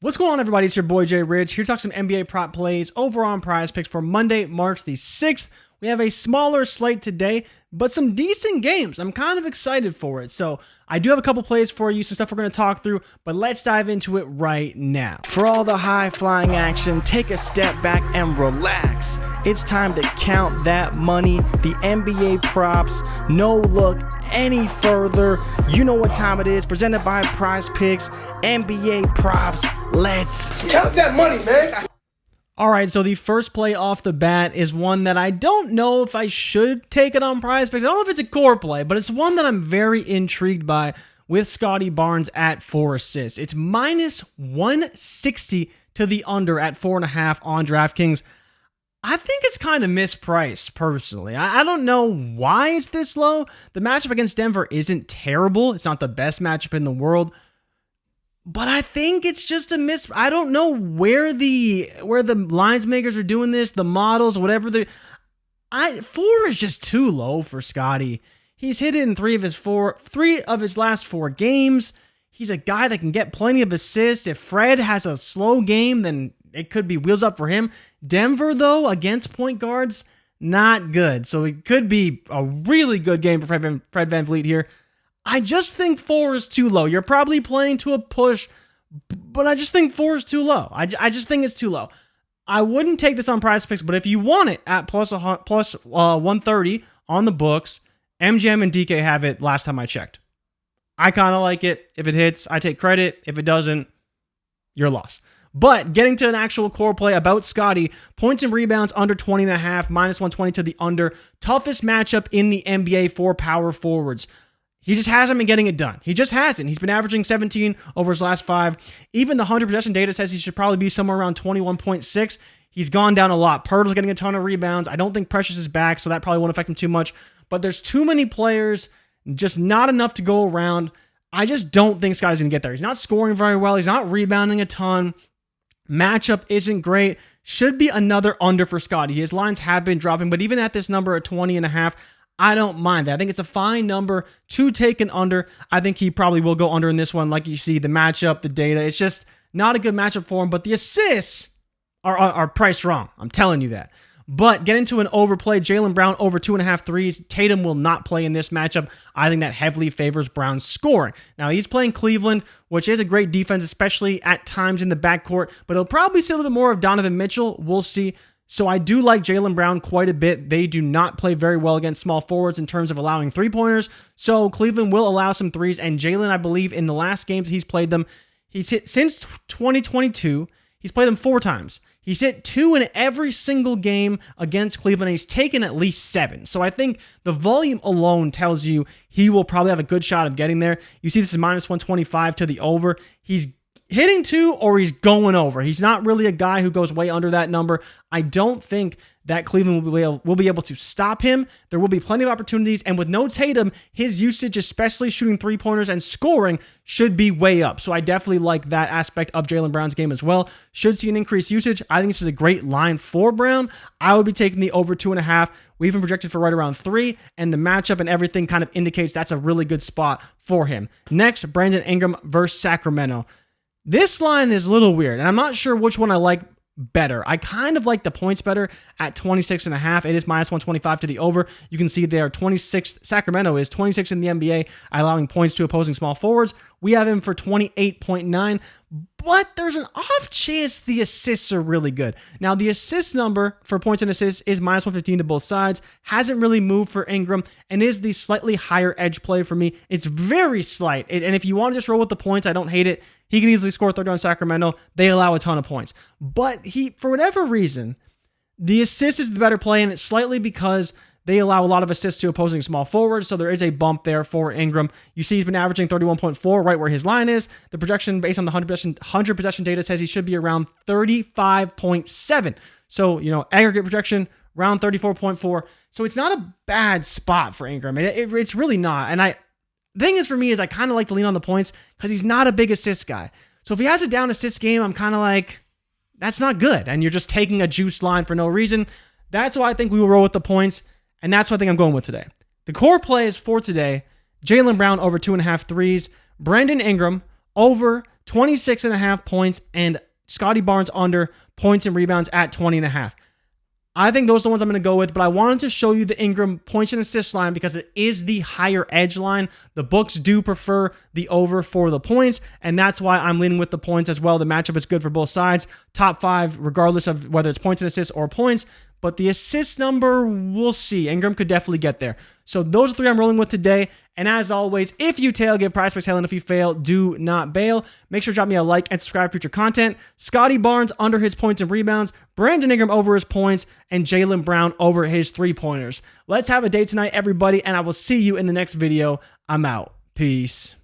What's going on, everybody? It's your boy Jay Rich here to talk some NBA prop plays over on PrizePicks for Monday, March the 6th. We have a smaller slate today, but some decent games. I'm kind of excited for it. So I do have a couple plays for you, some stuff we're going to talk through, but let's dive into it right now. For all the high-flying action, take a step back and relax. It's time to count that money, the NBA props. No look any further. You know what time it is. Presented by PrizePicks, NBA props. Let's count that money, man. All right, so the first play off the bat is one that I don't know if I should take it on PrizePicks. I don't know if it's a core play, but it's one that I'm very intrigued by with Scottie Barnes at 4 assists. It's minus 160 to the under at 4.5 on DraftKings. I think it's kind of mispriced, personally. I don't know why it's this low. The matchup against Denver isn't terrible. It's not the best matchup in the world. But I think it's just a miss. I don't know where the lines makers are doing this, the models, whatever. 4 is just too low for Scottie. He's hit it in three of his last 4 games. He's a guy that can get plenty of assists. If Fred has a slow game, then it could be wheels up for him. Denver, though, against point guards, not good. So it could be a really good game for Fred VanVleet here. I just think 4 is too low. You're probably playing to a push, but I just think 4 is too low. I just think it's too low. I wouldn't take this on PrizePicks, but if you want it at plus 130 on the books, MGM and DK have it last time I checked. I kind of like it. If it hits, I take credit. If it doesn't, you're lost. But getting to an actual core play about Scottie, points and rebounds under 20.5, minus 120 to the under. Toughest matchup in the NBA for power forwards. He just hasn't been getting it done. He just hasn't. He's been averaging 17 over his last 5. Even the 100 possession data says he should probably be somewhere around 21.6. He's gone down a lot. Pirtle's getting a ton of rebounds. I don't think Precious is back, so that probably won't affect him too much. But there's too many players, just not enough to go around. I just don't think Scottie's going to get there. He's not scoring very well. He's not rebounding a ton. Matchup isn't great. Should be another under for Scottie. His lines have been dropping, but even at this number at 20.5, I don't mind that. I think it's a fine number to take an under. I think he probably will go under in this one. Like you see, the matchup, the data, it's just not a good matchup for him. But the assists are priced wrong. I'm telling you that. But get into an overplay. Jaylen Brown over 2.5 threes. Tatum will not play in this matchup. I think that heavily favors Brown's scoring. Now, he's playing Cleveland, which is a great defense, especially at times in the backcourt. But he'll probably see a little bit more of Donovan Mitchell. We'll see. So I do like Jaylen Brown quite a bit. They do not play very well against small forwards in terms of allowing three-pointers. So Cleveland will allow some threes. And Jaylen, I believe, in the last games he's played them, he's hit since 2022, he's played them 4 times. He's hit 2 in every single game against Cleveland, and he's taken at least 7. So I think the volume alone tells you he will probably have a good shot of getting there. You see this is minus 125 to the over. He's hitting 2 or he's going over. He's not really a guy who goes way under that number. I don't think that Cleveland will be able to stop him. There will be plenty of opportunities, and with no Tatum, his usage, especially shooting three-pointers and scoring, should be way up. So I definitely like that aspect of Jaylen Brown's game as well. Should see an increased usage. I think this is a great line for Brown. I would be taking the over 2.5. We even projected for right around 3, and the matchup and everything kind of indicates that's a really good spot for him. Next, Brandon Ingram versus Sacramento. This line is a little weird, and I'm not sure which one I like better. I kind of like the points better at 26.5. It is minus 125 to the over. You can see there 26th. Sacramento is 26th in the NBA, allowing points to opposing small forwards. We have him for 28.9, but there's an off chance the assists are really good. Now, the assist number for points and assists is minus 115 to both sides. Hasn't really moved for Ingram and is the slightly higher edge play for me. It's very slight. And if you want to just roll with the points, I don't hate it. He can easily score 30 on Sacramento. They allow a ton of points. But for whatever reason, the assist is the better play, and it's slightly because they allow a lot of assists to opposing small forwards, so there is a bump there for Ingram. You see he's been averaging 31.4, right where his line is. The projection based on the 100 possession data says he should be around 35.7. So, aggregate projection, around 34.4. So it's not a bad spot for Ingram. It's really not. And the thing is for me is I kind of like to lean on the points because he's not a big assist guy. So if he has a down assist game, I'm kind of like, that's not good. And you're just taking a juice line for no reason. That's why I think we will roll with the points. And that's what I think I'm going with today. The core plays for today, Jaylen Brown over 2.5 threes, Brandon Ingram over 26.5 points, and Scotty Barnes under points and rebounds at 20.5. I think those are the ones I'm going to go with, but I wanted to show you the Ingram points and assists line because it is the higher edge line. The books do prefer the over for the points, and that's why I'm leaning with the points as well. The matchup is good for both sides. Top 5, regardless of whether it's points and assists or points, but the assist number, we'll see. Ingram could definitely get there. So those are 3 I'm rolling with today. And as always, if you tail, give PrizePicks hell, and if you fail, do not bail. Make sure to drop me a like and subscribe for future content. Scotty Barnes under his points and rebounds, Brandon Ingram over his points, and Jaylen Brown over his 3-pointers. Let's have a day tonight, everybody, and I will see you in the next video. I'm out. Peace.